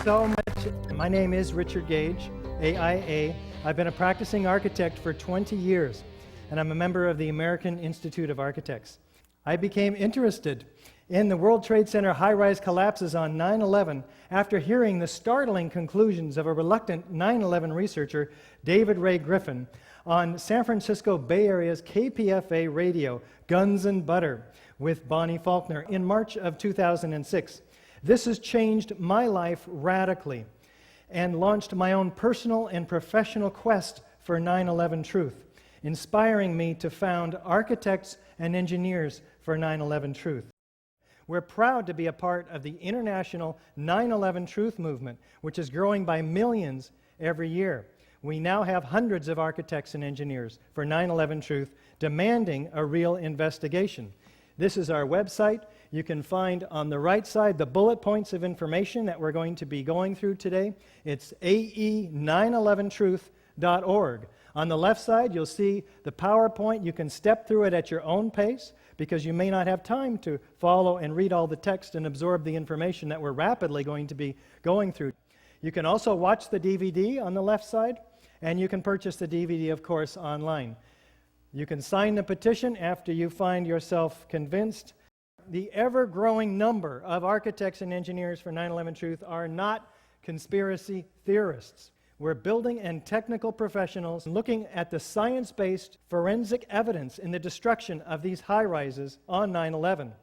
so much. My name is Richard Gage, AIA. I've been a practicing architect for 20 years, and I'm a member of the American Institute of Architects. I became interested in the World Trade Center high-rise collapses on 9/11 after hearing the startling conclusions of a reluctant 9/11 researcher, David Ray Griffin, on San Francisco Bay Area's KPFA radio, Guns and Butter, with Bonnie Faulkner in March of 2006. This has changed my life radically and launched my own personal and professional quest for 9/11 truth, inspiring me to found Architects and Engineers for 9/11 Truth. We're proud to be a part of the international 9/11 Truth movement, which is growing by millions every year. We now have hundreds of architects and engineers for 9/11 Truth demanding a real investigation. This is our website. You can find on the right side the bullet points of information that we're going to be going through today. It's ae911truth.org. On the left side, you'll see the PowerPoint. You can step through it at your own pace because you may not have time to follow and read all the text and absorb the information that we're rapidly going to be going through. You can also watch the DVD on the left side, and you can purchase the DVD, of course, online. You can sign the petition after you find yourself convinced. The ever-growing number of architects and engineers for 9/11 Truth are not conspiracy theorists. We're building and technical professionals looking at the science-based forensic evidence in the destruction of these high-rises on 9/11.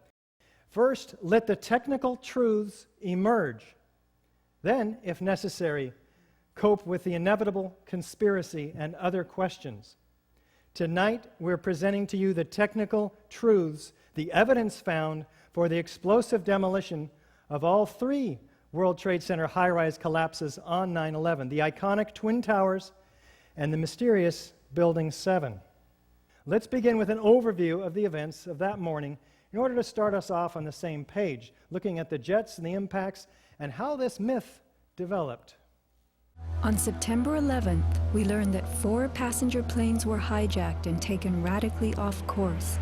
First, let the technical truths emerge. Then, if necessary, cope with the inevitable conspiracy and other questions. Tonight, we're presenting to you the technical truths, the evidence found for the explosive demolition of all three World Trade Center high-rise collapses on 9/11, the iconic Twin Towers and the mysterious Building 7. Let's begin with an overview of the events of that morning in order to start us off on the same page, looking at the jets and the impacts and how this myth developed. On September 11th, we learned that 4 passenger planes were hijacked and taken radically off course.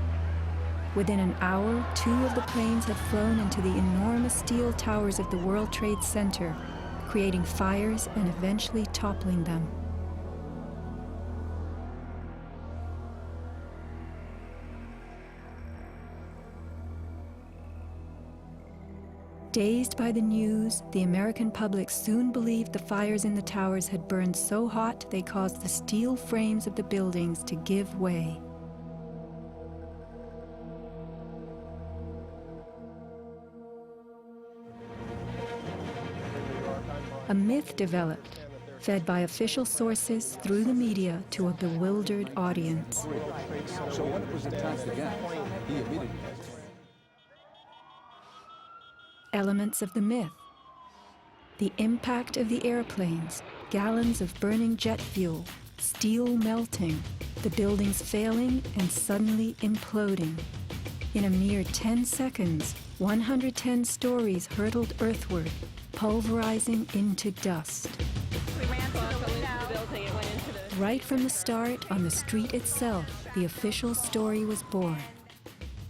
Within an hour, 2 of the planes had flown into the enormous steel towers of the World Trade Center, creating fires and eventually toppling them. Dazed by the news, the American public soon believed the fires in the towers had burned so hot they caused the steel frames of the buildings to give way. A myth developed, fed by official sources through the media to a bewildered audience. So when it was attacked again, he immediately... Elements of the myth. The impact of the airplanes, gallons of burning jet fuel, steel melting, the buildings failing and suddenly imploding. In a mere 10 seconds, 110 stories hurtled earthward, pulverizing into dust. We ran to the building and went into the... Right from the start, on the street itself, the official story was born.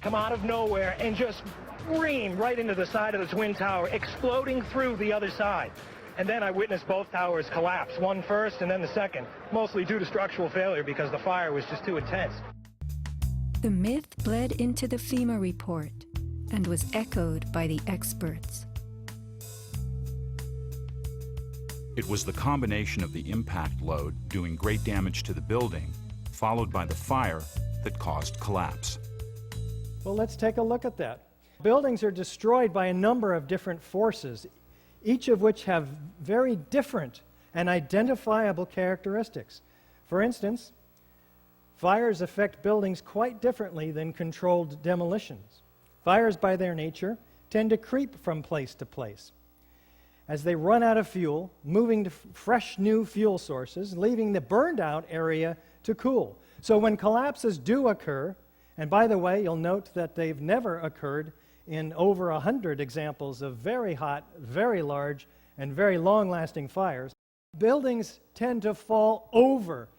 Come out of nowhere and just scream right into the side of the Twin Tower, exploding through the other side. And then I witnessed both towers collapse, one first and then the second, mostly due to structural failure because the fire was just too intense. The myth bled into the FEMA report and was echoed by the experts. It was the combination of the impact load doing great damage to the building, followed by the fire, that caused collapse. Well, let's take a look at that. Buildings are destroyed by a number of different forces, each of which have very different and identifiable characteristics. For instance, fires affect buildings quite differently than controlled demolitions. Fires, by their nature, tend to creep from place to place as they run out of fuel, moving to fresh new fuel sources, leaving the burned out area to cool. So when collapses do occur, and by the way, you'll note that they've never occurred in over 100 examples of very hot, very large, and very long-lasting fires, buildings tend to fall over.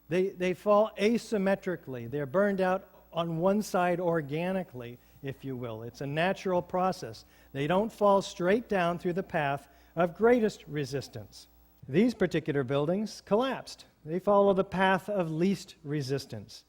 They fall asymmetrically. They're burned out on one side organically, if you will. It's a natural process. They don't fall straight down through the path of greatest resistance. These particular buildings collapsed. They follow the path of least resistance,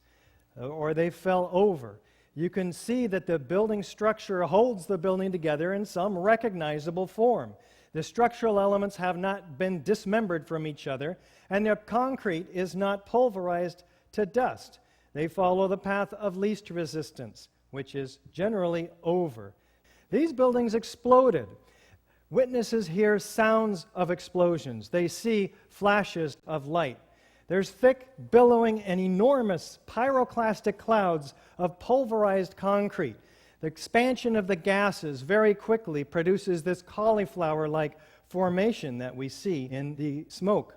or they fell over. You can see that the building structure holds the building together in some recognizable form. The structural elements have not been dismembered from each other, and their concrete is not pulverized to dust. They follow the path of least resistance, which is generally over. These buildings exploded. Witnesses hear sounds of explosions. They see flashes of light. There's thick, billowing, and enormous pyroclastic clouds of pulverized concrete. The expansion of the gases very quickly produces this cauliflower-like formation that we see in the smoke.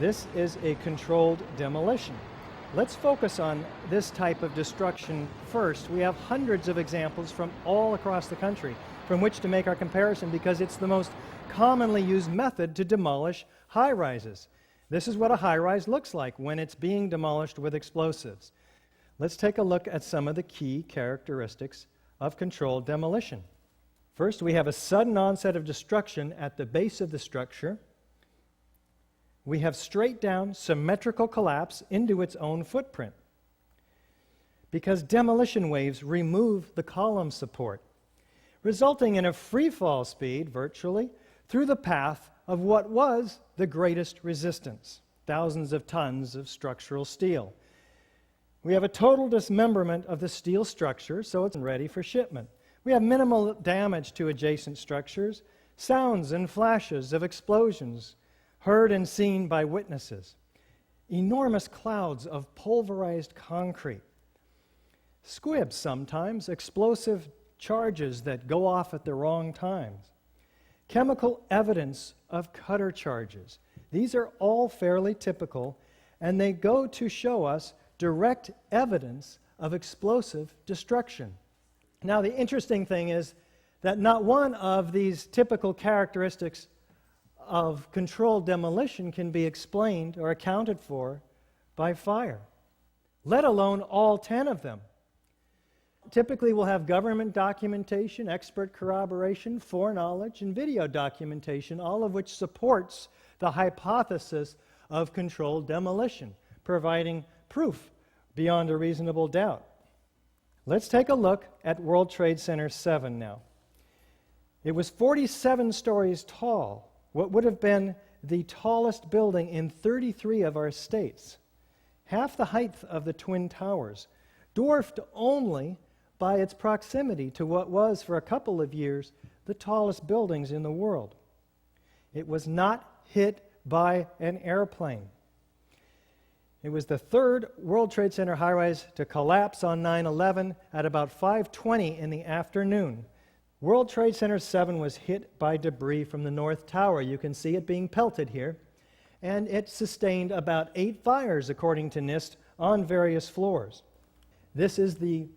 This is a controlled demolition. Let's focus on this type of destruction first. We have hundreds of examples from all across the country from which to make our comparison because it's the most commonly used method to demolish high-rises. This is what a high-rise looks like when it's being demolished with explosives. Let's take a look at some of the key characteristics of controlled demolition. First, we have a sudden onset of destruction at the base of the structure. We have straight-down symmetrical collapse into its own footprint because demolition waves remove the column support, resulting in a free-fall speed, virtually, through the path of what was the greatest resistance, thousands of tons of structural steel. We have a total dismemberment of the steel structure, so it's ready for shipment. We have minimal damage to adjacent structures, sounds and flashes of explosions heard and seen by witnesses, enormous clouds of pulverized concrete, squibs sometimes, explosive charges that go off at the wrong times, chemical evidence of cutter charges. These are all fairly typical, and they go to show us direct evidence of explosive destruction. Now, the interesting thing is that not one of these typical characteristics of controlled demolition can be explained or accounted for by fire, let alone all 10 of them. Typically, we'll have government documentation, expert corroboration, foreknowledge, and video documentation, all of which supports the hypothesis of controlled demolition, providing proof beyond a reasonable doubt. Let's take a look at World Trade Center 7 now. It was 47 stories tall, what would have been the tallest building in 33 of our states, half the height of the Twin Towers, dwarfed only by its proximity to what was, for a couple of years, the tallest buildings in the world. It was not hit by an airplane. It was the third World Trade Center high-rise to collapse on 9/11 at about 5:20 in the afternoon. World Trade Center 7 was hit by debris from the North Tower. You can see it being pelted here. And it sustained about 8 fires, according to NIST, on various floors. This is the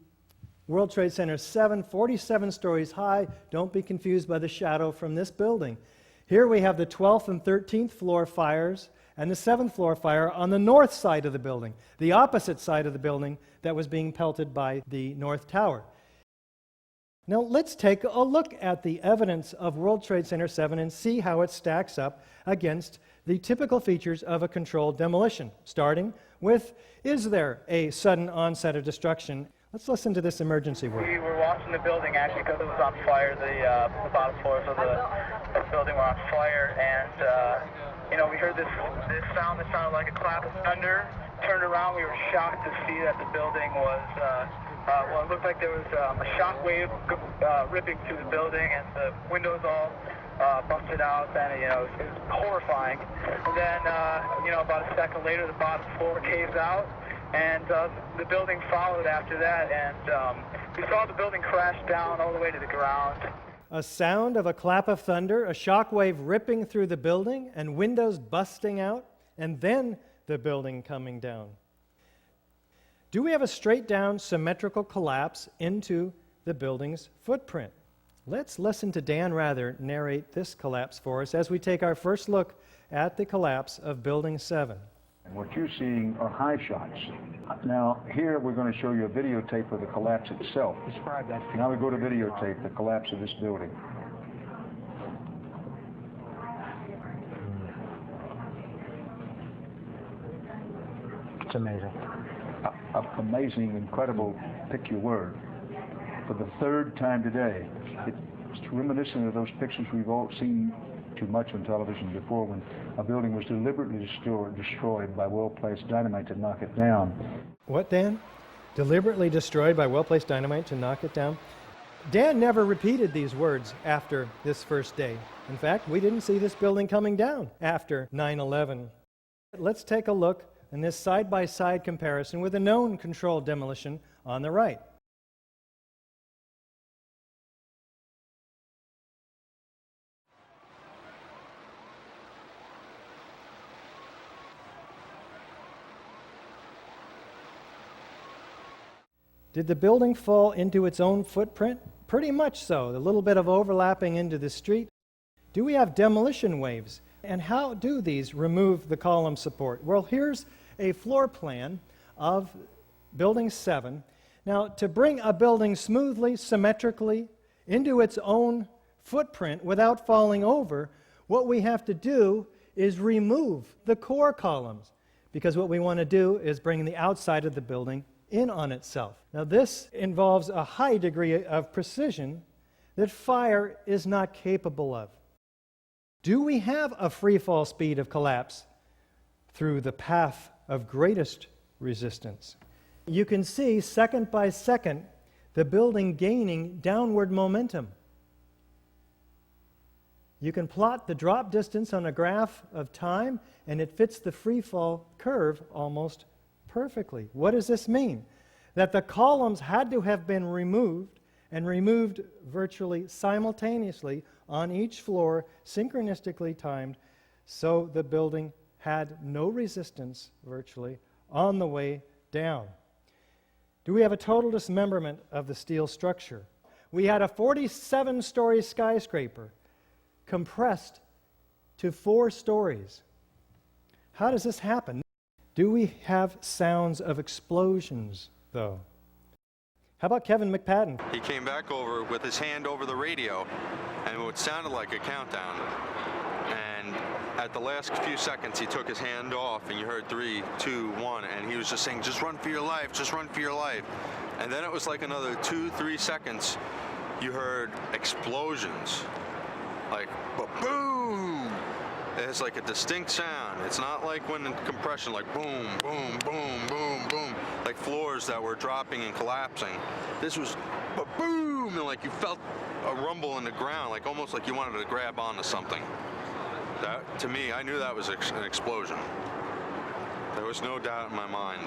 World Trade Center 7, 47 stories high. Don't be confused by the shadow from this building. Here we have the 12th and 13th floor fires and the 7th floor fire on the north side of the building, the opposite side of the building that was being pelted by the North Tower. Now let's take a look at the evidence of World Trade Center 7 and see how it stacks up against the typical features of a controlled demolition, starting with, is there a sudden onset of destruction? Let's listen to this emergency word. We were watching the building actually because it was on fire. The bottom floors of the building were on fire, and we heard this sound that sounded like a clap of thunder. Turned around, we were shocked to see that the building was, it looked like there was a shock wave ripping through the building, and the windows all busted out, and it was horrifying. And then, about a second later, the bottom floor caves out, and the building followed after that, and we saw the building crash down all the way to the ground. A sound of a clap of thunder, a shock wave ripping through the building, and windows busting out, and then the building coming down. Do we have a straight-down symmetrical collapse into the building's footprint? Let's listen to Dan Rather narrate this collapse for us as we take our first look at the collapse of Building 7. What you're seeing are high shots. Now, here we're going to show you a videotape of the collapse itself. Describe that. Now we go to videotape, the collapse of this building. amazing. Amazing, incredible, pick your word. For the third time today, it's reminiscent of those pictures we've all seen too much on television before, when a building was deliberately destroyed by well-placed dynamite to knock it down. What, Dan? Deliberately destroyed by well-placed dynamite to knock it down? Dan never repeated these words after this first day. In fact, we didn't see this building coming down after 9/11. Let's take a look in this side-by-side comparison with a known controlled demolition on the right. Did the building fall into its own footprint? Pretty much so. A little bit of overlapping into the street. Do we have demolition waves? And how do these remove the column support? Well, here's a floor plan of Building 7. Now, to bring a building smoothly, symmetrically into its own footprint without falling over, what we have to do is remove the core columns, because what we want to do is bring the outside of the building in on itself. Now, this involves a high degree of precision that fire is not capable of. Do we have a free fall speed of collapse through the path of greatest resistance? You can see second by second the building gaining downward momentum. You can plot the drop distance on a graph of time, and it fits the free fall curve almost perfectly. What does this mean? That the columns had to have been removed, and removed virtually simultaneously on each floor, synchronistically timed, so the building had no resistance virtually on the way down. Do we have a total dismemberment of the steel structure? We had a 47-story skyscraper compressed to 4 stories. How does this happen? Do we have sounds of explosions, though? How about Kevin McPadden? He came back over with his hand over the radio, and it sounded like a countdown. And at the last few seconds, he took his hand off, and you heard 3, 2, 1, and he was just saying, "Just run for your life, just run for your life." And then it was like another 2, 3 seconds, you heard explosions. Like, boom! It's like a distinct sound. It's not like when in compression, like boom, boom, boom, boom, boom, like floors that were dropping and collapsing. This was boom, and like you felt a rumble in the ground, like almost like you wanted to grab onto something. That, to me, I knew that was an explosion. There was no doubt in my mind.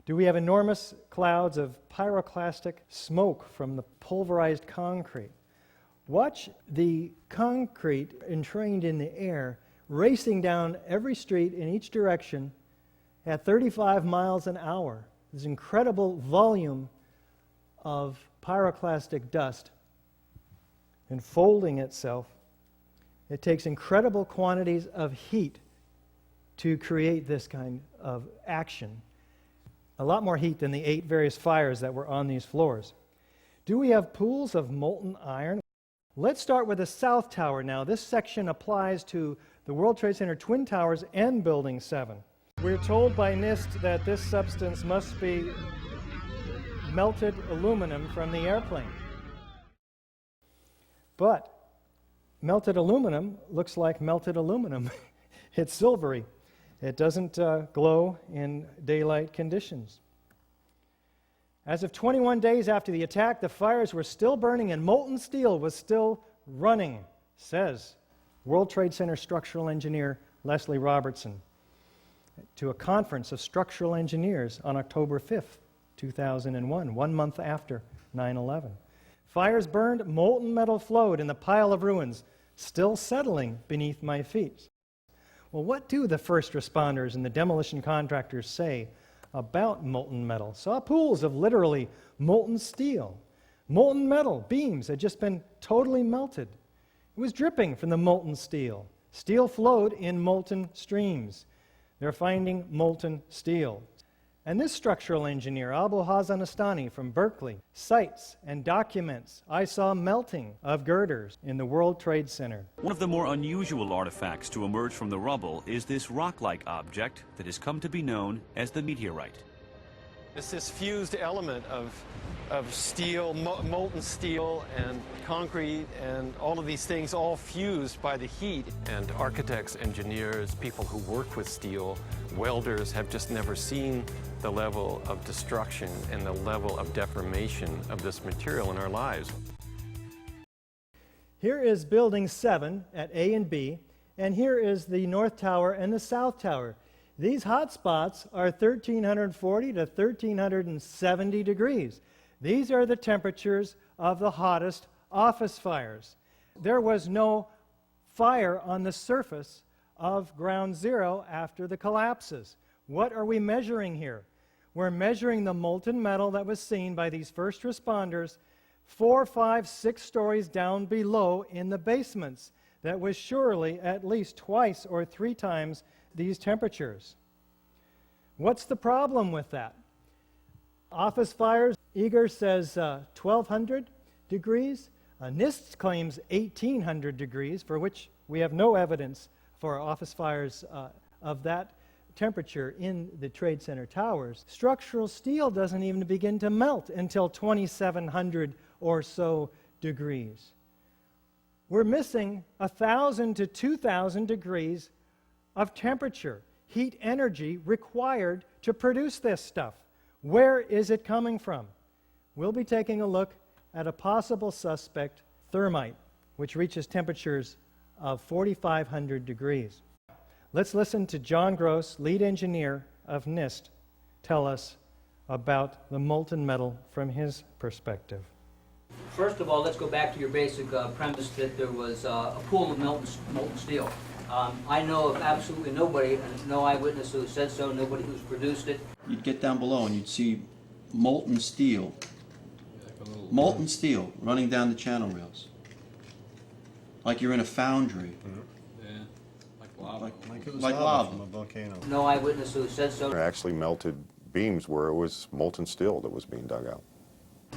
Do we have enormous clouds of pyroclastic smoke from the pulverized concrete? Watch the concrete entrained in the air racing down every street in each direction at 35 miles an hour. This incredible volume of pyroclastic dust enfolding itself. It takes incredible quantities of heat to create this kind of action. A lot more heat than the 8 various fires that were on these floors. Do we have pools of molten iron? Let's start with the South Tower now. This section applies to the World Trade Center Twin Towers and Building 7. We're told by NIST that this substance must be melted aluminum from the airplane. But melted aluminum looks like melted aluminum. It's silvery. It doesn't glow in daylight conditions. As of 21 days after the attack, the fires were still burning and molten steel was still running, says World Trade Center structural engineer Leslie Robertson to a conference of structural engineers on October 5th, 2001, 1 month after 9/11. Fires burned, molten metal flowed in the pile of ruins, still settling beneath my feet. Well, what do the first responders and the demolition contractors say about molten metal? Saw pools of literally molten steel. Molten metal beams had just been totally melted. It was dripping from the molten steel. Steel flowed in molten streams. They're finding molten steel. And this structural engineer, Abu Hassan Astani from Berkeley, cites and documents, I saw melting of girders in the World Trade Center. One of the more unusual artifacts to emerge from the rubble is this rock-like object that has come to be known as the meteorite. It's this fused element of steel, molten steel and concrete and all of these things all fused by the heat. And architects, engineers, people who work with steel, welders have just never seen the level of destruction and the level of deformation of this material in our lives. Here is Building 7 at A and B, and here is the North Tower and the South Tower. These hot spots are 1,340 to 1,370 degrees. These are the temperatures of the hottest office fires. There was no fire on the surface of Ground Zero after the collapses. What are we measuring here? We're measuring the molten metal that was seen by these first responders 4, 5, 6 stories down below in the basements. That was surely at least twice or 3 times these temperatures. What's the problem with that? Office fires, Eager says 1,200 degrees. NIST claims 1,800 degrees, for which we have no evidence for office fires of that temperature in the Trade Center towers. Structural steel doesn't even begin to melt until 2,700 or so degrees. We're missing 1,000 to 2,000 degrees of temperature, heat energy required to produce this stuff. Where is it coming from? We'll be taking a look at a possible suspect, thermite, which reaches temperatures of 4,500 degrees. Let's listen to John Gross, lead engineer of NIST, tell us about the molten metal from his perspective. First of all, let's go back to your basic premise that there was a pool of molten steel. I know of absolutely nobody, and no eyewitness who said so, nobody who's produced it. You'd get down below and you'd see molten steel running down the channel rails. Like you're in a foundry. Yeah, like lava. Like it was lava from a volcano. No eyewitness who said so. There actually melted beams where it was molten steel that was being dug out.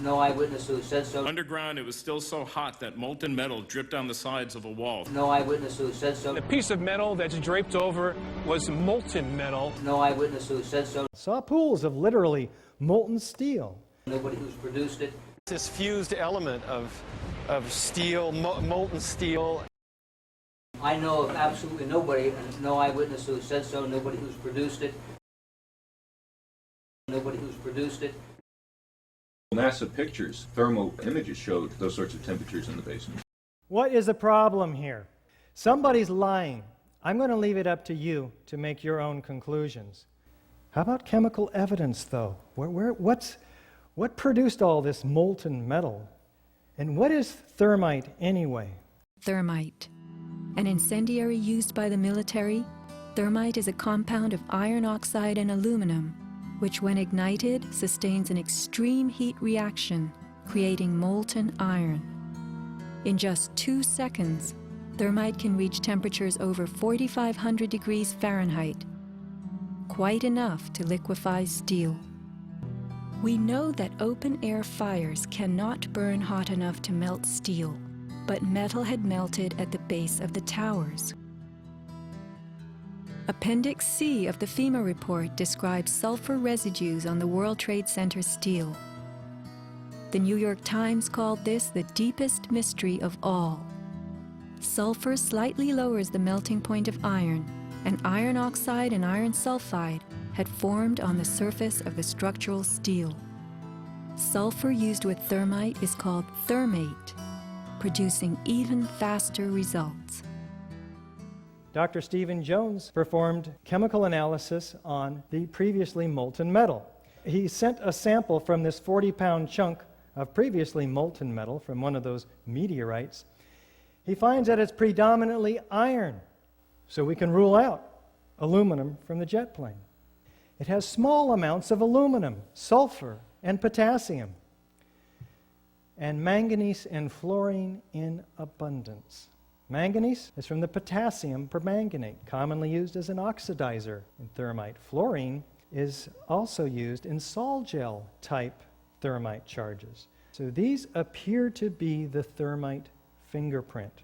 No eyewitness who said so. Underground, it was still so hot that molten metal dripped down the sides of a wall. No eyewitness who said so. The piece of metal that's draped over was molten metal. No eyewitness who said so. Saw pools of literally molten steel. Nobody who's produced it. This fused element of steel, molten steel. I know of absolutely nobody, and no eyewitness who said so, nobody who's produced it. Nobody who's produced it. NASA pictures, thermal images showed those sorts of temperatures in the basement. What is the problem here? Somebody's lying. I'm going to leave it up to you to make your own conclusions. How about chemical evidence, though? What produced all this molten metal? And what is thermite anyway? Thermite. An incendiary used by the military, thermite is a compound of iron oxide and aluminum, which when ignited sustains an extreme heat reaction, creating molten iron. In just 2 seconds, thermite can reach temperatures over 4,500 degrees Fahrenheit, quite enough to liquefy steel. We know that open-air fires cannot burn hot enough to melt steel, but metal had melted at the base of the towers. Appendix C of the FEMA report describes sulfur residues on the World Trade Center steel. The New York Times called this the deepest mystery of all. Sulfur slightly lowers the melting point of iron, and iron oxide and iron sulfide had formed on the surface of the structural steel. Sulfur used with thermite is called thermate, producing even faster results. Dr. Stephen Jones performed chemical analysis on the previously molten metal. He sent a sample from this 40-pound chunk of previously molten metal from one of those meteorites. He finds that it's predominantly iron, so we can rule out aluminum from the jet plane. It has small amounts of aluminum, sulfur, and potassium, and manganese and fluorine in abundance. Manganese is from the potassium permanganate, commonly used as an oxidizer in thermite. Fluorine is also used in sol gel type thermite charges. So these appear to be the thermite fingerprint.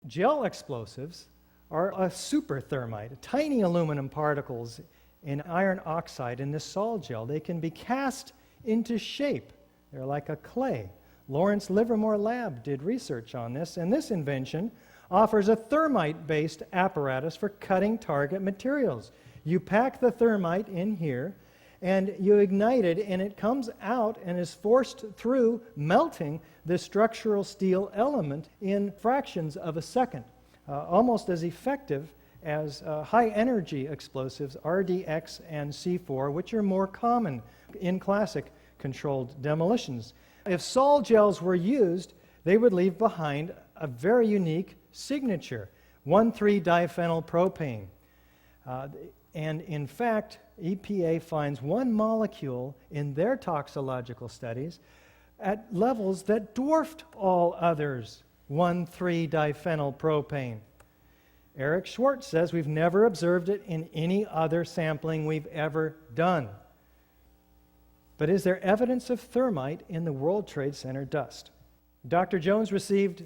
Gel explosives are a super thermite, tiny aluminum particles in iron oxide in this sol gel. They can be cast into shape. They're like a clay. Lawrence Livermore Lab did research on this, and this invention offers a thermite-based apparatus for cutting target materials. You pack the thermite in here, and you ignite it, and it comes out and is forced through, melting the structural steel element in fractions of a second, almost as effective as high-energy explosives, RDX and C4, which are more common in classic controlled demolitions. If sol gels were used, they would leave behind a very unique signature, 1,3-diphenyl propane. And in fact, EPA finds one molecule in their toxicological studies at levels that dwarfed all others, 1,3-diphenyl propane. Eric Schwartz says we've never observed it in any other sampling we've ever done. But is there evidence of thermite in the World Trade Center dust? Dr. Jones received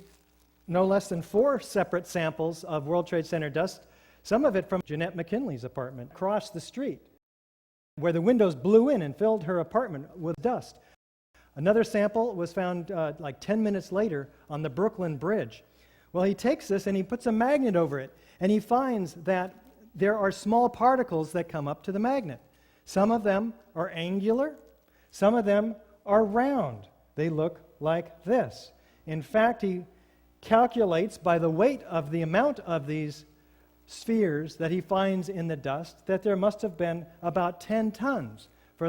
no less than 4 separate samples of World Trade Center dust, some of it from Jeanette McKinley's apartment across the street, where the windows blew in and filled her apartment with dust. Another sample was found like 10 minutes later on the Brooklyn Bridge. Well, he takes this and he puts a magnet over it, and he finds that there are small particles that come up to the magnet. Some of them are angular, some of them are round. They look like this. In fact, he calculates by the weight of the amount of these spheres that he finds in the dust that there must have been about 10 tons for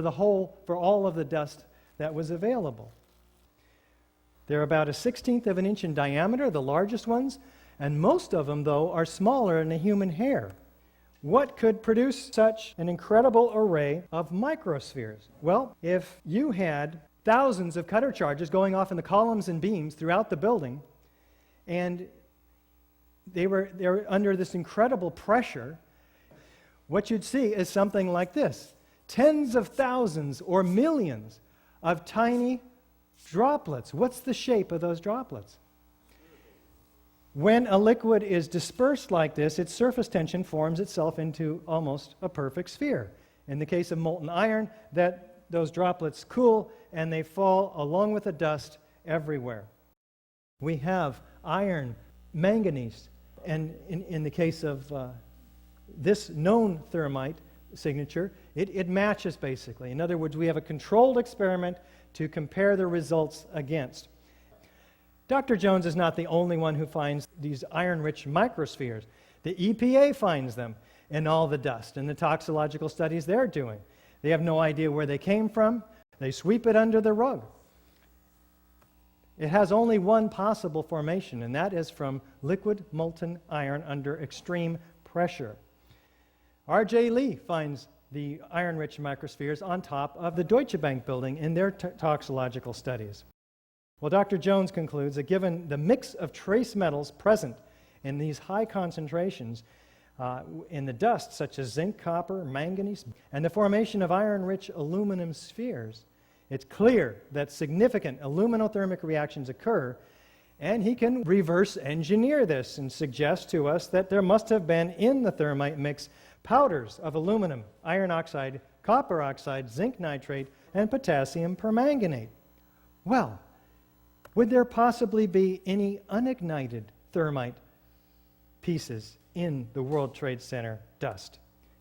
all of the dust that was available. They're about 1/16 of an inch in diameter, the largest ones, and most of them, though, are smaller than a human hair. What could produce such an incredible array of microspheres? Well, if you had thousands of cutter charges going off in the columns and beams throughout the building, and they were under this incredible pressure, what you'd see is something like this. Tens of thousands or millions of tiny droplets. What's the shape of those droplets? When a liquid is dispersed like this, its surface tension forms itself into almost a perfect sphere. In the case of molten iron, those droplets cool and they fall along with the dust everywhere. We have iron, manganese, and in the case of this known thermite signature, it matches basically. In other words, we have a controlled experiment to compare the results against. Dr. Jones is not the only one who finds these iron-rich microspheres. The EPA finds them in all the dust in the toxicological studies they're doing. They have no idea where they came from. They sweep it under the rug. It has only one possible formation, and that is from liquid molten iron under extreme pressure. R.J. Lee finds the iron-rich microspheres on top of the Deutsche Bank building in their toxicological studies. Well, Dr. Jones concludes that given the mix of trace metals present in these high concentrations in the dust, such as zinc, copper, manganese, and the formation of iron-rich aluminum spheres, it's clear that significant aluminothermic reactions occur, and he can reverse engineer this and suggest to us that there must have been in the thermite mix powders of aluminum, iron oxide, copper oxide, zinc nitrate, and potassium permanganate. Well, would there possibly be any unignited thermite pieces in the World Trade Center dust?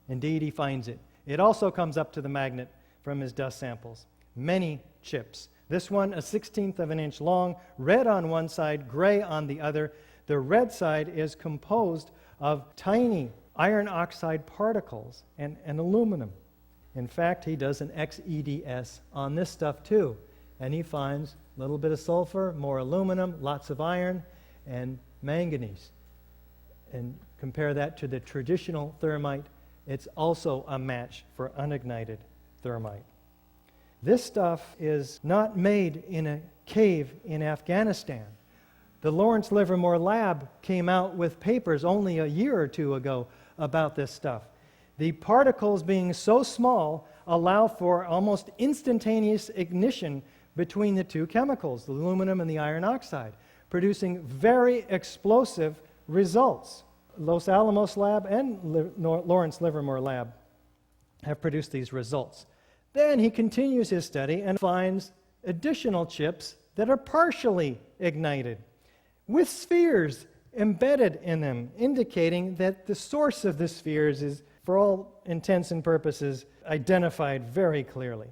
Indeed, he finds it. It also comes up to the magnet from his dust samples. Many chips. This one, 1/16 of an inch long, red on one side, gray on the other. The red side is composed of tiny iron oxide particles and aluminum. In fact, he does an XEDS on this stuff too, and he finds a little bit of sulfur, more aluminum, lots of iron, and manganese. And compare that to the traditional thermite, it's also a match for unignited thermite. This stuff is not made in a cave in Afghanistan. The Lawrence Livermore Lab came out with papers only a year or two ago about this stuff. The particles being so small allow for almost instantaneous ignition between the two chemicals, the aluminum and the iron oxide, producing very explosive results. Los Alamos Lab and Lawrence Livermore Lab have produced these results. Then he continues his study and finds additional chips that are partially ignited with spheres embedded in them, indicating that the source of the spheres is, for all intents and purposes, identified very clearly.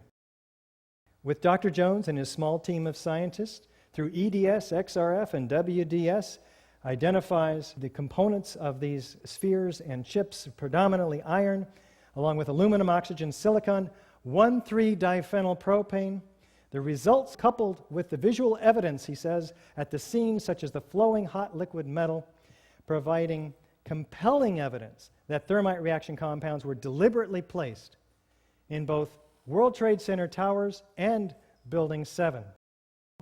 With Dr. Jones and his small team of scientists, through EDS, XRF, and WDS, identifies the components of these spheres and chips, predominantly iron, along with aluminum, oxygen, silicon, 1,3-diphenyl propane. The results, coupled with the visual evidence, he says, at the scene, such as the flowing hot liquid metal, providing compelling evidence that thermite reaction compounds were deliberately placed in both World Trade Center towers and Building 7.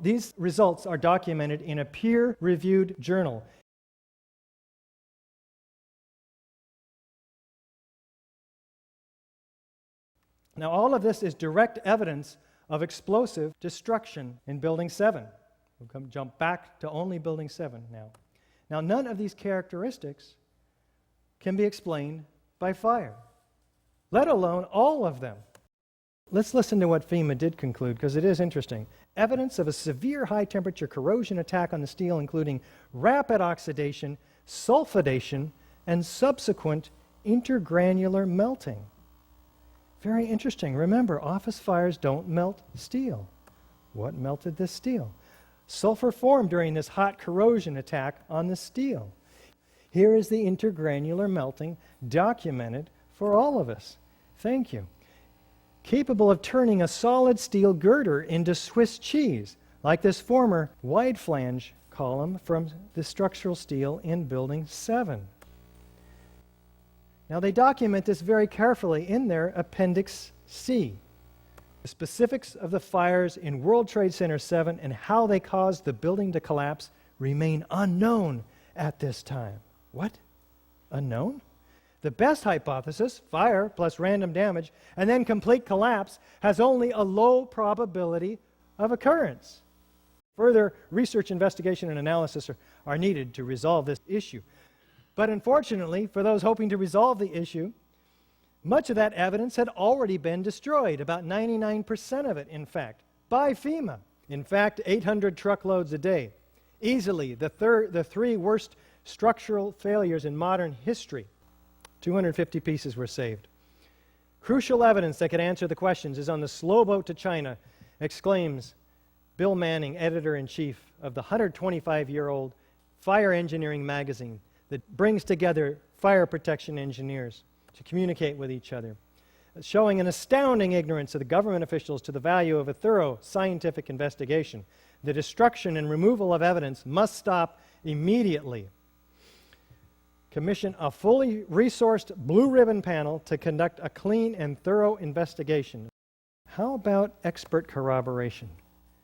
These results are documented in a peer-reviewed journal. Now, all of this is direct evidence of explosive destruction in Building 7. We'll jump back to only Building 7 now. Now, none of these characteristics can be explained by fire, let alone all of them. Let's listen to what FEMA did conclude, because it is interesting. Evidence of a severe high-temperature corrosion attack on the steel, including rapid oxidation, sulfidation, and subsequent intergranular melting. Very interesting. Remember, office fires don't melt steel. What melted this steel? Sulfur formed during this hot corrosion attack on the steel. Here is the intergranular melting documented for all of us. Thank you. Capable of turning a solid steel girder into Swiss cheese, like this former wide flange column from the structural steel in Building 7. Now, they document this very carefully in their Appendix C. The specifics of the fires in World Trade Center 7 and how they caused the building to collapse remain unknown at this time. What? Unknown? The best hypothesis, fire plus random damage, and then complete collapse, has only a low probability of occurrence. Further research, investigation, and analysis are needed to resolve this issue. But unfortunately, for those hoping to resolve the issue, much of that evidence had already been destroyed, about 99% of it, in fact, by FEMA. In fact, 800 truckloads a day. Easily the three worst structural failures in modern history. 250 pieces were saved. Crucial evidence that could answer the questions is on the slow boat to China, exclaims Bill Manning, editor-in-chief of the 125-year-old Fire Engineering magazine that brings together fire protection engineers to communicate with each other, showing an astounding ignorance of the government officials to the value of a thorough scientific investigation. The destruction and removal of evidence must stop immediately. Commission a fully resourced blue ribbon panel to conduct a clean and thorough investigation. How about expert corroboration?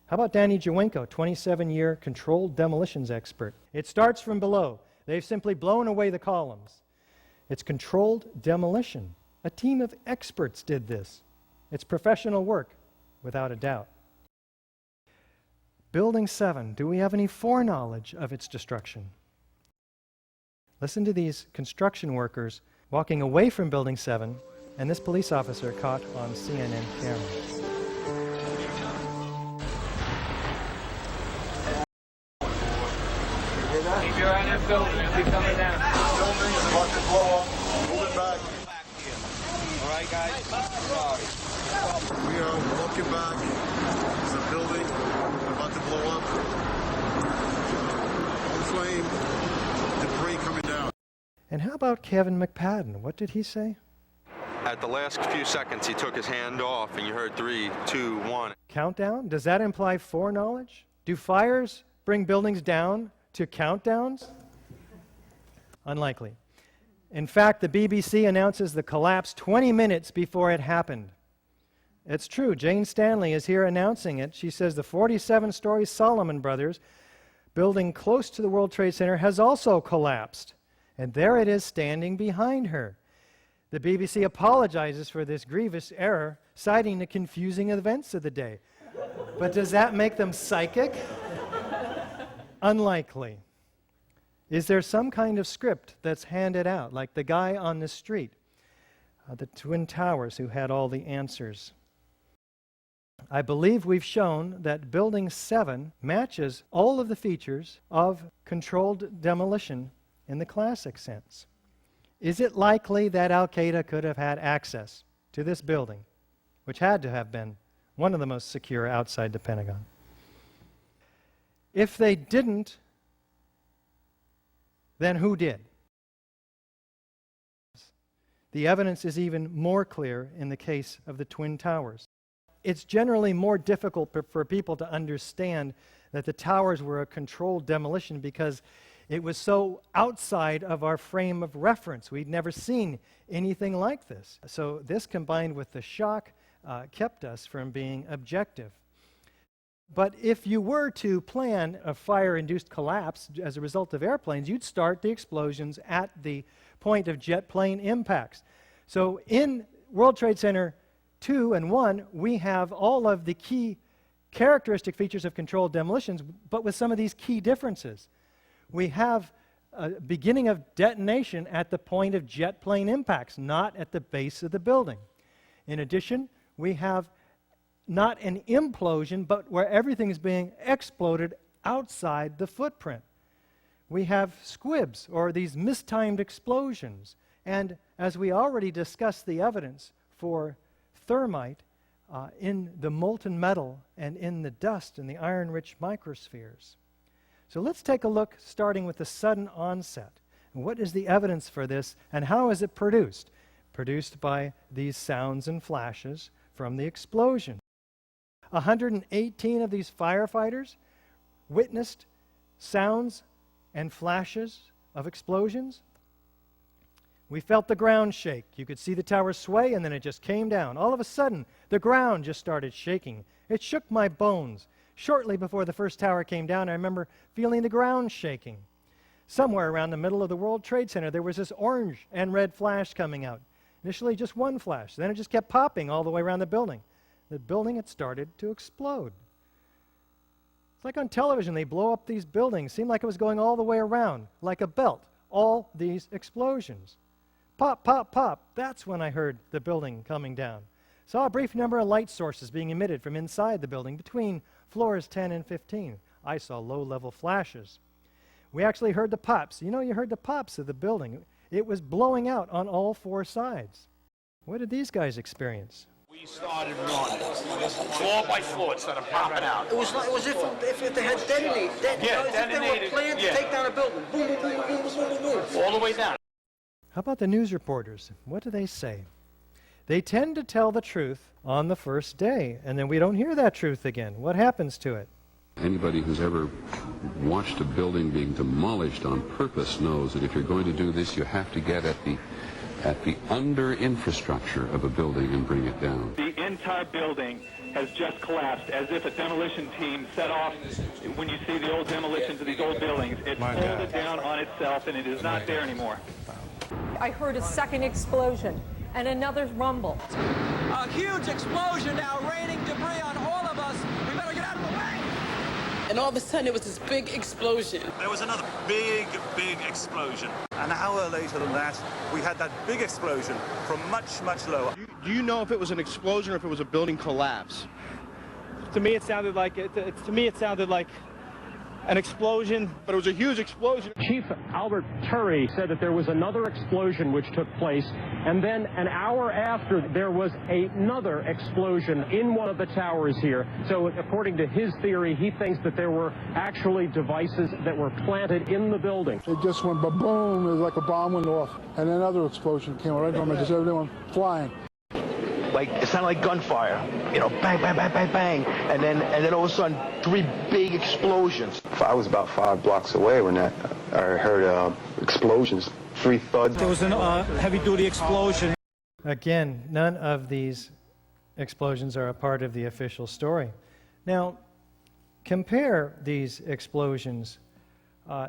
How about Danny Jawenko, 27-year controlled demolitions expert? It starts from below. They've simply blown away the columns. It's controlled demolition. A team of experts did this. It's professional work, without a doubt. Building 7, do we have any foreknowledge of its destruction? Listen to these construction workers walking away from Building 7 and this police officer caught on CNN camera. Keep your eye on that building. It'll be coming down. Building's about to blow up. Move it back. All right, guys. Sorry. We are walking back. There's a building about to blow up. On flame. Debris coming down. And how about Kevin McPadden? What did he say? At the last few seconds, he took his hand off, and you heard 3, 2, 1. Countdown? Does that imply foreknowledge? Do fires bring buildings down to countdowns? Unlikely. In fact, the BBC announces the collapse 20 minutes before it happened. It's true. Jane Stanley is here announcing it. She says the 47-story Solomon Brothers building close to the World Trade Center has also collapsed. And there it is standing behind her. The BBC apologizes for this grievous error, citing the confusing events of the day. But does that make them psychic? Unlikely. Is there some kind of script that's handed out, like the guy on the street, the Twin Towers, who had all the answers? I believe we've shown that Building 7 matches all of the features of controlled demolition in the classic sense. Is it likely that Al-Qaeda could have had access to this building, which had to have been one of the most secure outside the Pentagon? If they didn't, then who did? The evidence is even more clear in the case of the Twin Towers. It's generally more difficult for people to understand that the towers were a controlled demolition because it was so outside of our frame of reference. We'd never seen anything like this. So this, combined with the shock, kept us from being objective. But if you were to plan a fire-induced collapse as a result of airplanes, you'd start the explosions at the point of jet plane impacts. So in World Trade Center 2 and 1, we have all of the key characteristic features of controlled demolitions, but with some of these key differences. We have a beginning of detonation at the point of jet plane impacts, not at the base of the building. In addition, we have not an implosion, but where everything is being exploded outside the footprint. We have squibs, or these mistimed explosions. And as we already discussed the evidence for thermite in the molten metal and in the dust in the iron-rich microspheres. So let's take a look, starting with the sudden onset. And what is the evidence for this, and how is it produced? Produced by these sounds and flashes from the explosion. 118 of these firefighters witnessed sounds and flashes of explosions. We felt the ground shake. You could see the tower sway, and then it just came down. All of a sudden, the ground just started shaking. It shook my bones. Shortly before the first tower came down, I remember feeling the ground shaking. Somewhere around the middle of the World Trade Center, there was this orange and red flash coming out. Initially, just one flash. Then it just kept popping all the way around the building. The building had started to explode. It's like on television, they blow up these buildings. Seemed like it was going all the way around, like a belt. All these explosions. Pop, pop, pop. That's when I heard the building coming down. Saw a brief number of light sources being emitted from inside the building between floors 10 and 15. I saw low-level flashes. We actually heard the pops. You know, you heard the pops of the building. It was blowing out on all four sides. What did these guys experience? We started running, floor by floor, instead of popping out. It was if they had detonated. If they were planned to take down a building. Boom, boom, boom, boom, boom, boom, boom, boom. All the way down. How about the news reporters? What do they say? They tend to tell the truth on the first day, and then we don't hear that truth again. What happens to it? Anybody who's ever watched a building being demolished on purpose knows that if you're going to do this, you have to get at the under-infrastructure of a building and bring it down. The entire building has just collapsed, as if a demolition team set off. When you see the old demolitions of these old buildings, it folded down on itself, and it is not there anymore. I heard a second explosion and another rumble. A huge explosion now, raining debris on all of us. We better get out of the way. And all of a sudden, it was this big explosion. There was another big explosion. An hour later than that, we had that big explosion from much, much lower. Do you know if it was an explosion or if it was a building collapse? To me, it sounded like an explosion, but it was a huge explosion. Chief Albert Turry said that there was another explosion which took place, and then an hour after, there was another explosion in one of the towers here. So according to his theory, he thinks that there were actually devices that were planted in the building. It just went ba-boom, it was like a bomb went off, and another explosion came right from it, just everyone flying. Like, it sounded like gunfire, you know, bang, bang, bang, bang, bang, and then all of a sudden, 3 big explosions. I was about 5 blocks away when I heard explosions, 3 thuds. There was a heavy-duty explosion. Again, none of these explosions are a part of the official story. Now, compare these explosions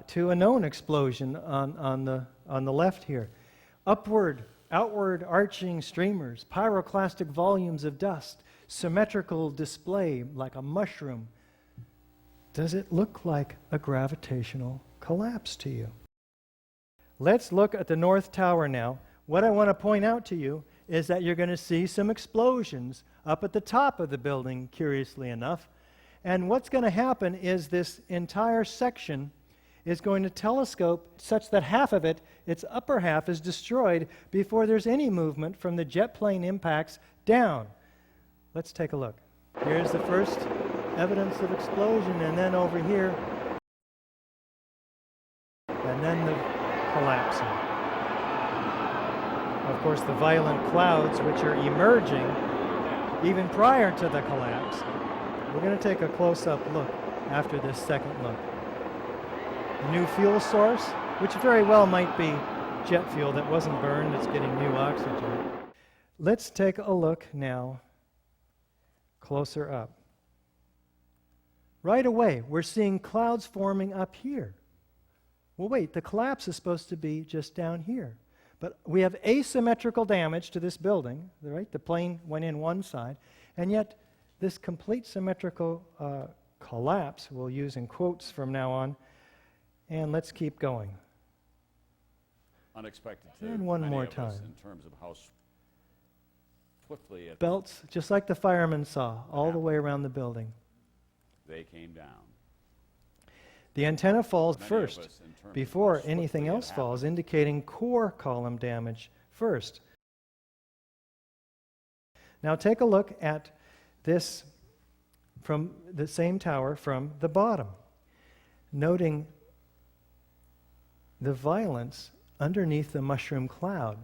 to a known explosion on the left here. Upward outward arching streamers, pyroclastic volumes of dust, symmetrical display like a mushroom. Does it look like a gravitational collapse to you? Let's look at the North Tower now. What I want to point out to you is that you're going to see some explosions up at the top of the building, curiously enough. And what's going to happen is this entire section is going to telescope such that half of it, its upper half, is destroyed before there's any movement from the jet plane impacts down. Let's take a look. Here's the first evidence of explosion, and then over here, and then the collapsing. Of course, the violent clouds which are emerging even prior to the collapse. We're going to take a close-up look after this second look. A new fuel source, which very well might be jet fuel that wasn't burned, it's getting new oxygen. Let's take a look now closer up. Right away, we're seeing clouds forming up here. Well, wait, the collapse is supposed to be just down here. But we have asymmetrical damage to this building, right? The plane went in one side, and yet this complete symmetrical collapse, we'll use in quotes from now on, and let's keep going. Unexpected to And one many more of us time. in terms of how swiftly Belts, just like the firemen saw, all the way around the building. they came down. The antenna falls Many of first, us, in terms of before how anything swiftly it else falls, indicating core column damage first. Now take a look at this from the same tower from the bottom, noting the violence underneath the mushroom cloud.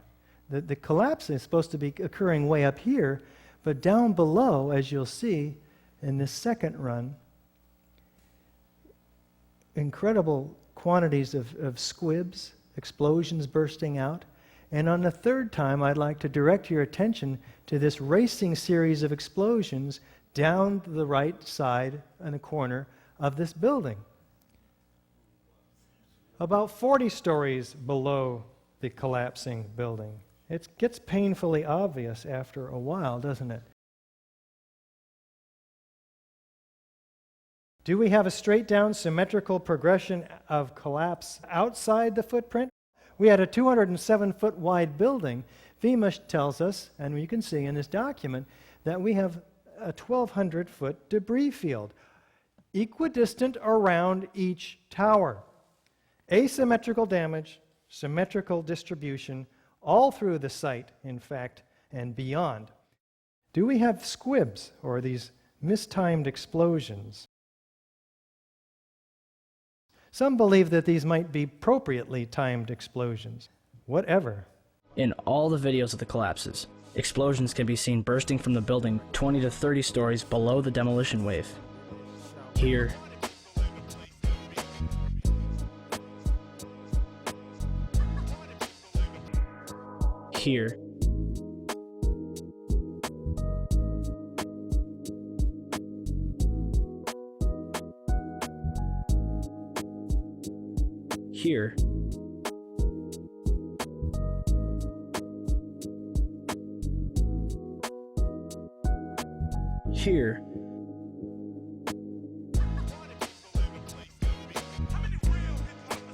The collapse is supposed to be occurring way up here, but down below, as you'll see in this second run, incredible quantities of squibs, explosions bursting out. And on the third time, I'd like to direct your attention to this racing series of explosions down the right side in the corner of this building. About 40 stories below the collapsing building. It gets painfully obvious after a while, doesn't it? Do we have a straight down symmetrical progression of collapse outside the footprint? We had a 207-foot wide building. FEMA tells us, and you can see in this document, that we have a 1,200-foot debris field, equidistant around each tower. Asymmetrical damage, symmetrical distribution, all through the site, in fact, and beyond. Do we have squibs, or these mistimed explosions? Some believe that these might be appropriately timed explosions. Whatever. In all the videos of the collapses, explosions can be seen bursting from the building 20 to 30 stories below the demolition wave. Here, here, here, here,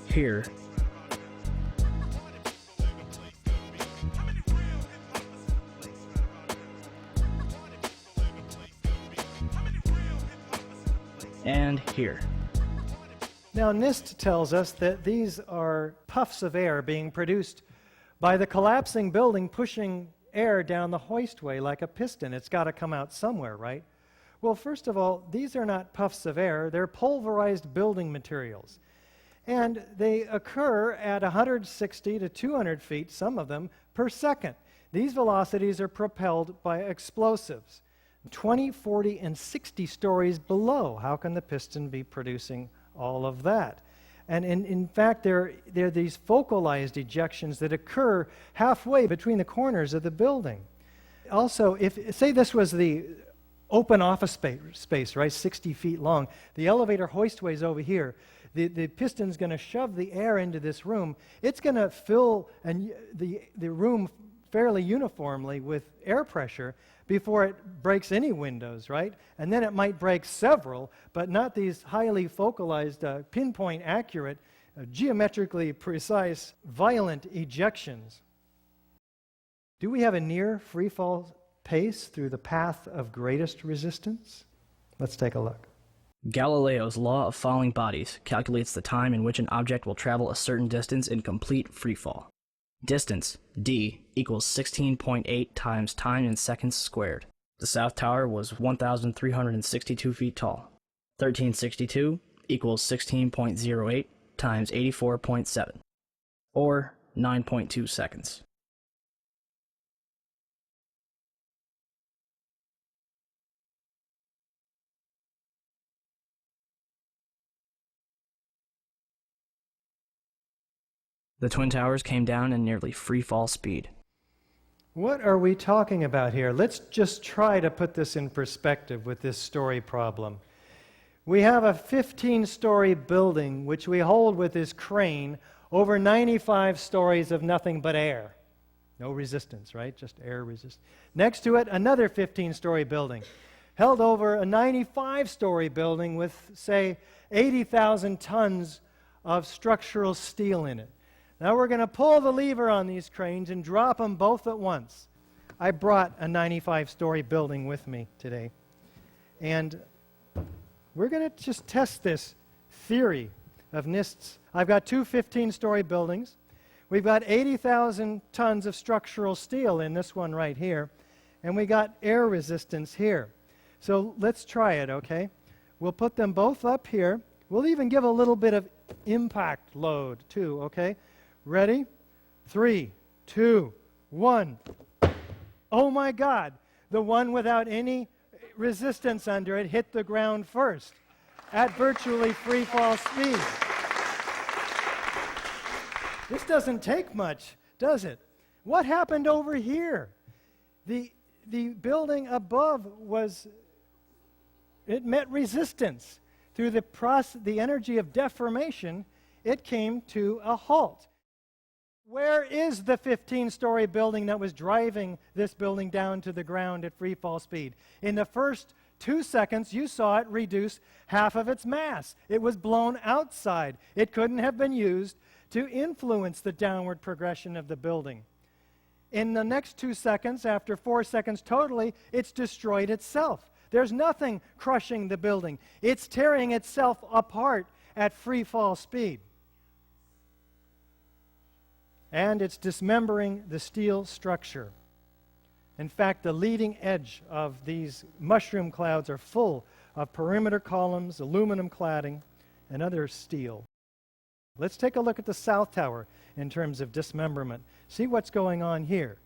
here, and here. Now, NIST tells us that these are puffs of air being produced by the collapsing building pushing air down the hoistway like a piston. It's got to come out somewhere, right? Well, first of all, these are not puffs of air. They're pulverized building materials. And they occur at 160 to 200 feet, some of them, per second. These velocities are propelled by explosives. 20, 40, and 60 stories below. How can the piston be producing all of that? And in fact, there are these focalized ejections that occur halfway between the corners of the building. Also, if say this was the open office space, right, 60 feet long, the elevator hoistway is over here. The piston's going to shove the air into this room. It's going to fill the room fairly uniformly with air pressure before it breaks any windows, right? And then it might break several, but not these highly focalized, pinpoint accurate, geometrically precise, violent ejections. Do we have a near free fall pace through the path of greatest resistance? Let's take a look. Galileo's law of falling bodies calculates the time in which an object will travel a certain distance in complete freefall. Distance, d, equals 16.8 times time in seconds squared. The South Tower was 1,362 feet tall. 1362 equals 16.08 times 84.7, or 9.2 seconds. The Twin Towers came down in nearly free fall speed. What are we talking about here? Let's just try to put this in perspective with this story problem. We have a 15-story building which we hold with this crane over 95 stories of nothing but air. No resistance, right? Just air resistance. Next to it, another 15-story building held over a 95-story building with, say, 80,000 tons of structural steel in it. Now we're going to pull the lever on these cranes and drop them both at once. I brought a 95-story building with me today. And we're going to just test this theory of NIST's. I've got two 15-story buildings. We've got 80,000 tons of structural steel in this one right here. And we got air resistance here. So let's try it, okay? We'll put them both up here. We'll even give a little bit of impact load too, okay? Ready? 3, 2, 1. Oh my God! The one without any resistance under it hit the ground first at virtually free fall speed. This doesn't take much, does it? What happened over here? The building above it met resistance. Through the energy of deformation, it came to a halt. Where is the 15-story building that was driving this building down to the ground at free fall speed? In the first 2 seconds, you saw it reduce half of its mass. It was blown outside. It couldn't have been used to influence the downward progression of the building. In the next 2 seconds, after 4 seconds totally, it's destroyed itself. There's nothing crushing the building. It's tearing itself apart at free fall speed. And it's dismembering the steel structure. In fact, the leading edge of these mushroom clouds are full of perimeter columns, aluminum cladding, and other steel. Let's take a look at the South Tower in terms of dismemberment. See what's going on here.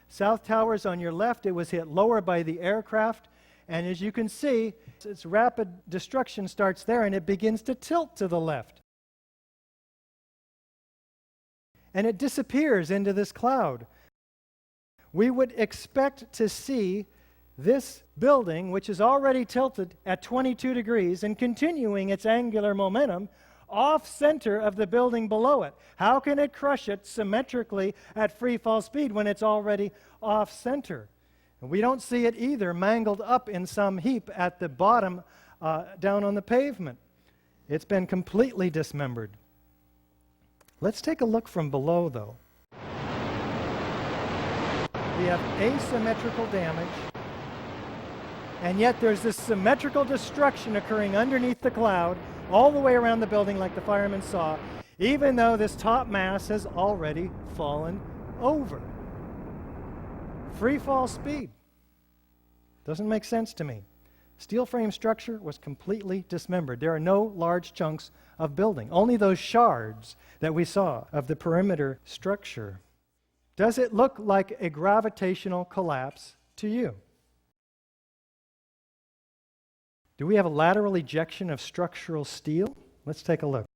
South Tower's on your left. It was hit lower by the aircraft. And as you can see, its rapid destruction starts there, and it begins to tilt to the left. And it disappears into this cloud. We would expect to see this building, which is already tilted at 22 degrees and continuing its angular momentum, off-center of the building below it. How can it crush it symmetrically at free fall speed when it's already off-center? And we don't see it either mangled up in some heap at the bottom down on the pavement. It's been completely dismembered. Let's take a look from below, though. We have asymmetrical damage, and yet there's this symmetrical destruction occurring underneath the cloud all the way around the building like the firemen saw, even though this top mass has already fallen over. Free fall speed. Doesn't make sense to me. Steel frame structure was completely dismembered. There are no large chunks of building, only those shards that we saw of the perimeter structure. Does it look like a gravitational collapse to you? Do we have a lateral ejection of structural steel? Let's take a look.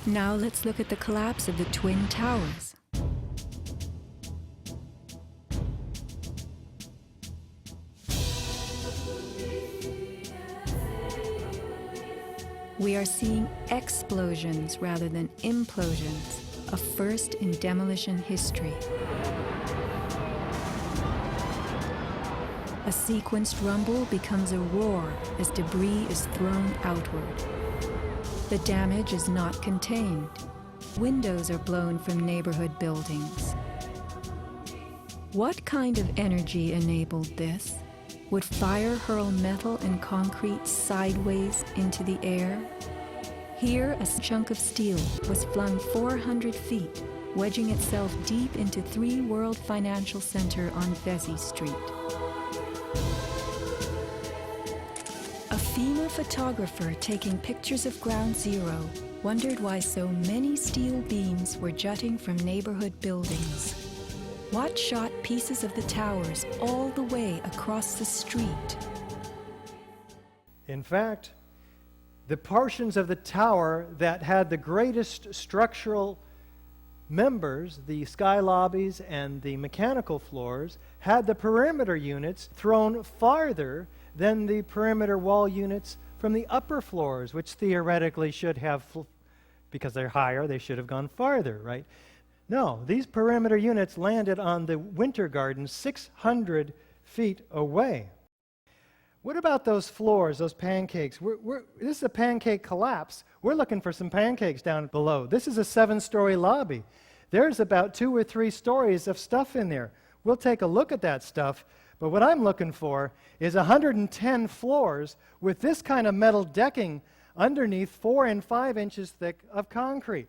Now let's look at the collapse of the Twin Towers. We are seeing explosions rather than implosions. a first in demolition history. A sequenced rumble becomes a roar as debris is thrown outward. The damage is not contained. Windows are blown from neighborhood buildings. What kind of energy enabled this? Would fire hurl metal and concrete sideways into the air? Here, a chunk of steel was flung 400 feet, wedging itself deep into 3 World Financial Center on Vesey Street. A FEMA photographer taking pictures of Ground Zero wondered why so many steel beams were jutting from neighborhood buildings. What shot pieces of the towers all the way across the street? In fact, the portions of the tower that had the greatest structural members, the sky lobbies and the mechanical floors, had the perimeter units thrown farther than the perimeter wall units from the upper floors, which theoretically should have, because they're higher, they should have gone farther, right? No, these perimeter units landed on the winter garden 600 feet away. What about those floors, those pancakes? This is a pancake collapse. We're looking for some pancakes down below. This is a 7-story lobby. There's about 2 or 3 stories of stuff in there. We'll take a look at that stuff, but what I'm looking for is 110 floors with this kind of metal decking underneath 4 and 5 inches thick of concrete.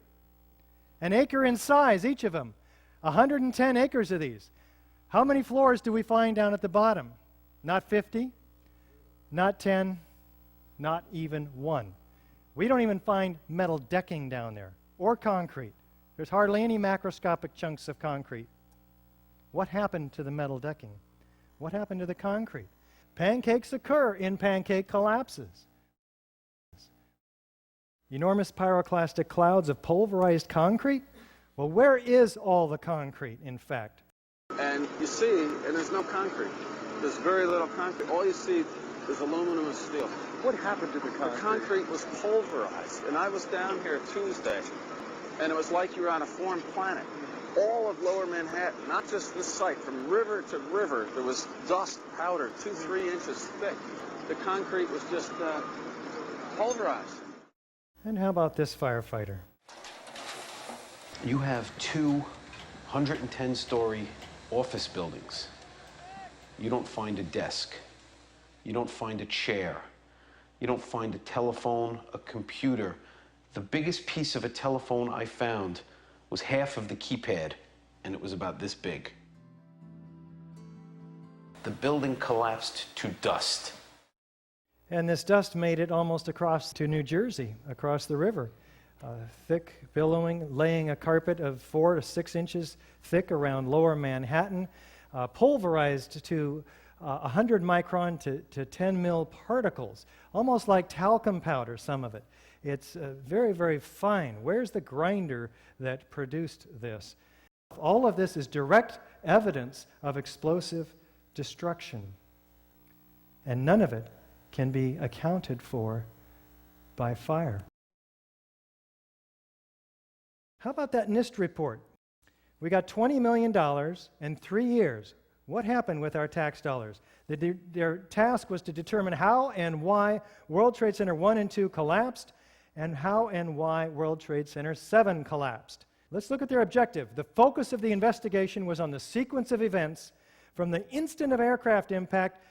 An acre in size, each of them. 110 acres of these. How many floors do we find down at the bottom? Not 50, not 10, not even 1. We don't even find metal decking down there, or concrete. There's hardly any macroscopic chunks of concrete. What happened to the metal decking? What happened to the concrete? Pancakes occur in pancake collapses. Enormous pyroclastic clouds of pulverized concrete? Well, where is all the concrete, in fact? And you see, and there's no concrete. There's very little concrete. All you see is aluminum and steel. What happened to the concrete? The concrete was pulverized. And I was down here Tuesday, and it was like you were on a foreign planet. All of lower Manhattan, not just this site, from river to river, there was dust, powder, 2-3 inches thick. The concrete was just pulverized. And how about this firefighter? You have 2 110-story office buildings. You don't find a desk. You don't find a chair. You don't find a telephone, a computer. The biggest piece of a telephone I found was half of the keypad, and it was about this big. The building collapsed to dust. And this dust made it almost across to New Jersey, across the river. Thick, billowing, laying a carpet of 4 to 6 inches thick around lower Manhattan, pulverized to 100 micron to 10 mil particles, almost like talcum powder, some of it. It's very, very fine. Where's the grinder that produced this? All of this is direct evidence of explosive destruction, and none of it can be accounted for by fire. How about that NIST report? We got $20 million in 3 years. What happened with our tax dollars? Their task was to determine how and why World Trade Center 1 and 2 collapsed, and how and why World Trade Center 7 collapsed. Let's look at their objective. The focus of the investigation was on the sequence of events from the instant of aircraft impact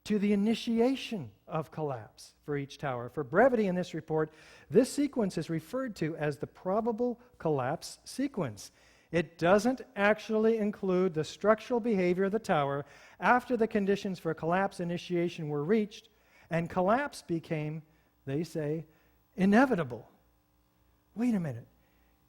to the initiation of collapse for each tower. For brevity in this report, this sequence is referred to as the probable collapse sequence. It doesn't actually include the structural behavior of the tower after the conditions for collapse initiation were reached, and collapse became, they say, inevitable. Wait a minute.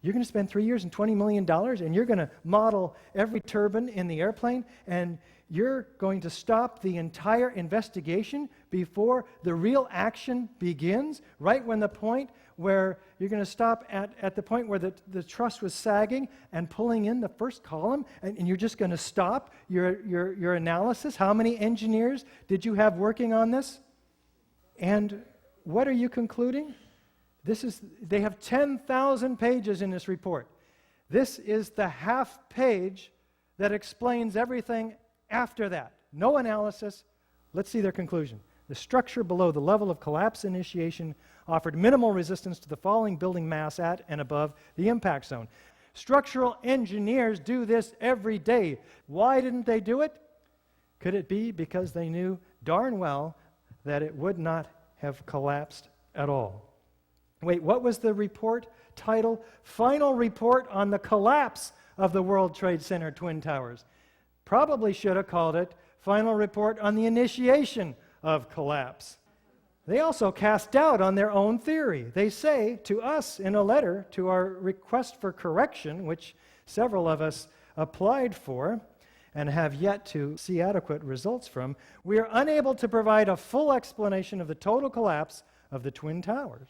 You're going to spend 3 years and $20 million, and you're going to model every turbine in the airplane, and you're going to stop the entire investigation before the real action begins, right when the point where you're going to stop at the point where the truss was sagging and pulling in the first column, and you're just going to stop your analysis? How many engineers did you have working on this? And what are you concluding? They have 10,000 pages in this report. This is the half page that explains everything after that. No analysis. Let's see their conclusion. The structure below the level of collapse initiation offered minimal resistance to the falling building mass at and above the impact zone. Structural engineers do this every day. Why didn't they do it? Could it be because they knew darn well that it would not have collapsed at all? Wait, what was the report title? Final Report on the Collapse of the World Trade Center Twin Towers. Probably should have called it Final Report on the Initiation of Collapse. They also cast doubt on their own theory. They say to us in a letter to our request for correction, which several of us applied for and have yet to see adequate results from, we are unable to provide a full explanation of the total collapse of the Twin Towers.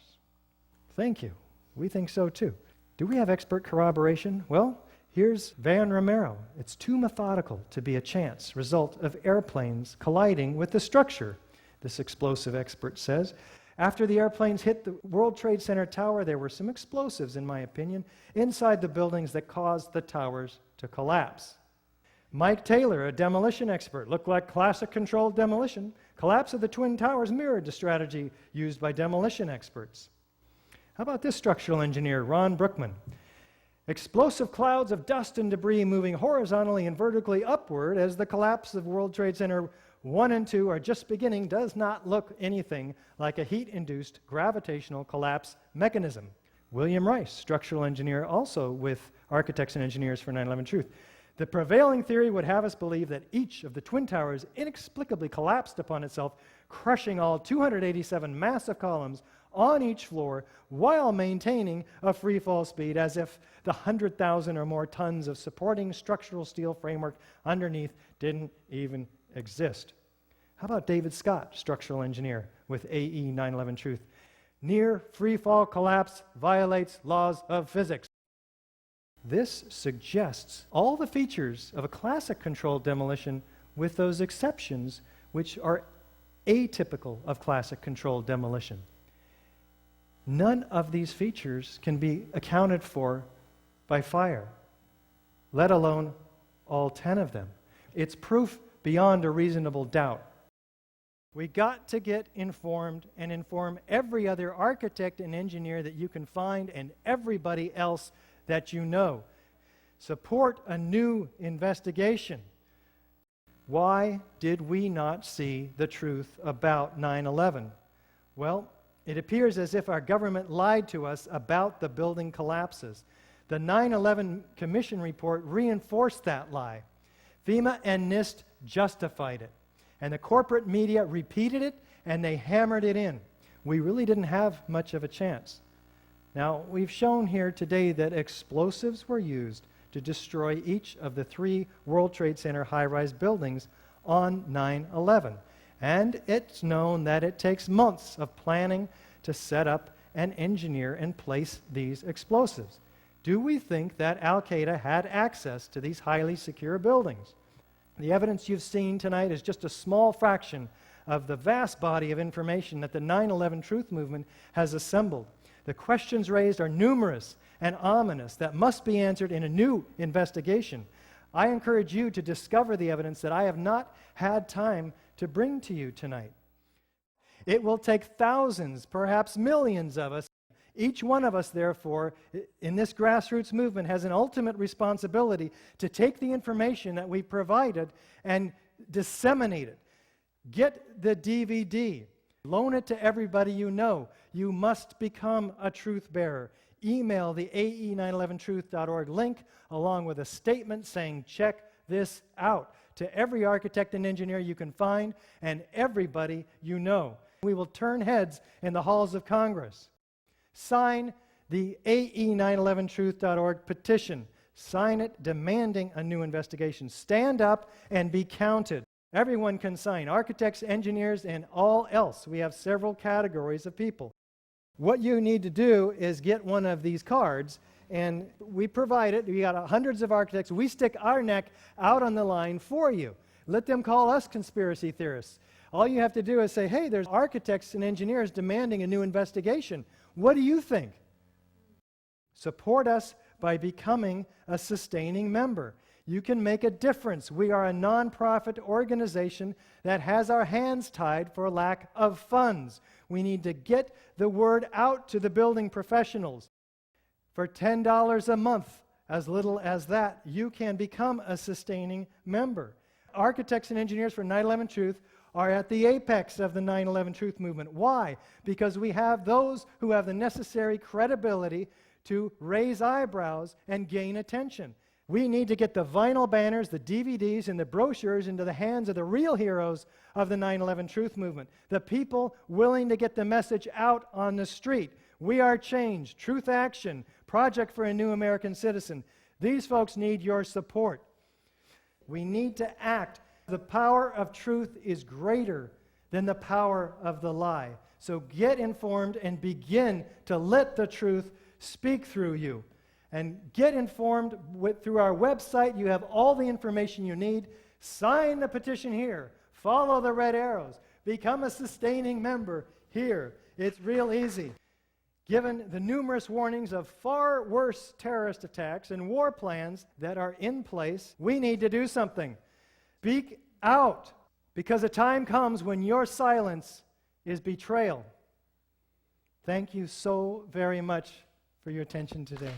Thank you. We think so too. Do we have expert corroboration? Well, here's Van Romero. It's too methodical to be a chance result of airplanes colliding with the structure, this explosive expert says. After the airplanes hit the World Trade Center tower, there were some explosives, in my opinion, inside the buildings that caused the towers to collapse. Mike Taylor, a demolition expert, looked like classic controlled demolition. Collapse of the Twin Towers mirrored the strategy used by demolition experts. How about this structural engineer, Ron Brookman? Explosive clouds of dust and debris moving horizontally and vertically upward as the collapse of World Trade Center 1 and 2 are just beginning does not look anything like a heat-induced gravitational collapse mechanism. William Rice, structural engineer, also with Architects and Engineers for 9/11 Truth. The prevailing theory would have us believe that each of the Twin Towers inexplicably collapsed upon itself, crushing all 287 massive columns on each floor while maintaining a free fall speed, as if the 100,000 or more tons of supporting structural steel framework underneath didn't even exist. How about David Scott, structural engineer with AE 9/11 Truth? Near free fall collapse violates laws of physics. This suggests all the features of a classic controlled demolition with those exceptions which are atypical of classic controlled demolition. None of these features can be accounted for by fire, let alone all 10 of them. It's proof beyond a reasonable doubt. We got to get informed and inform every other architect and engineer that you can find and everybody else that you know. Support a new investigation. Why did we not see the truth about 9/11? Well, it appears as if our government lied to us about the building collapses. The 9/11 Commission report reinforced that lie. FEMA and NIST justified it. And the corporate media repeated it, and they hammered it in. We really didn't have much of a chance. Now, we've shown here today that explosives were used to destroy each of the 3 World Trade Center high-rise buildings on 9/11. And it's known that it takes months of planning to set up and engineer and place these explosives. Do we think that Al-Qaeda had access to these highly secure buildings? The evidence you've seen tonight is just a small fraction of the vast body of information that the 9/11 Truth Movement has assembled. The questions raised are numerous and ominous that must be answered in a new investigation. I encourage you to discover the evidence that I have not had time to bring to you tonight. It will take thousands, perhaps millions of us. Each one of us, therefore, in this grassroots movement has an ultimate responsibility to take the information that we provided and disseminate it. Get the DVD. Loan it to everybody you know. You must become a truth bearer. Email the ae911truth.org link along with a statement saying, check this out, to every architect and engineer you can find and everybody you know. We will turn heads in the halls of Congress. Sign the ae911truth.org petition. Sign it demanding a new investigation. Stand up and be counted. Everyone can sign, architects, engineers, and all else. We have several categories of people. What you need to do is get one of these cards, and we provide it. We got hundreds of architects. We stick our neck out on the line for you. Let them call us conspiracy theorists. All you have to do is say, hey, there's architects and engineers demanding a new investigation. What do you think? Support us by becoming a sustaining member. You can make a difference. We are a nonprofit organization that has our hands tied for lack of funds. We need to get the word out to the building professionals. For $10 a month, as little as that, you can become a sustaining member. Architects and engineers for 9/11 Truth are at the apex of the 9/11 Truth movement. Why? Because we have those who have the necessary credibility to raise eyebrows and gain attention. We need to get the vinyl banners, the DVDs, and the brochures into the hands of the real heroes of the 9/11 Truth movement, the people willing to get the message out on the street. We Are Change, Truth Action, Project for a New American Citizen. These folks need your support. We need to act. The power of truth is greater than the power of the lie. So get informed and begin to let the truth speak through you. And get informed through our website. You have all the information you need. Sign the petition here. Follow the red arrows. Become a sustaining member here. It's real easy. Given the numerous warnings of far worse terrorist attacks and war plans that are in place, we need to do something. Speak out, because a time comes when your silence is betrayal. Thank you so very much for your attention today.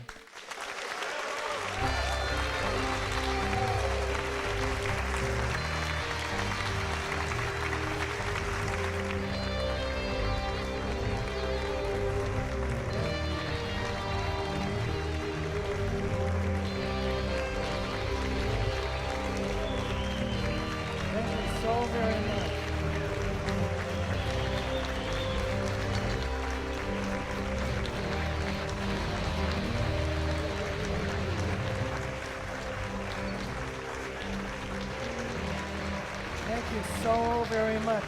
Thank you so very much.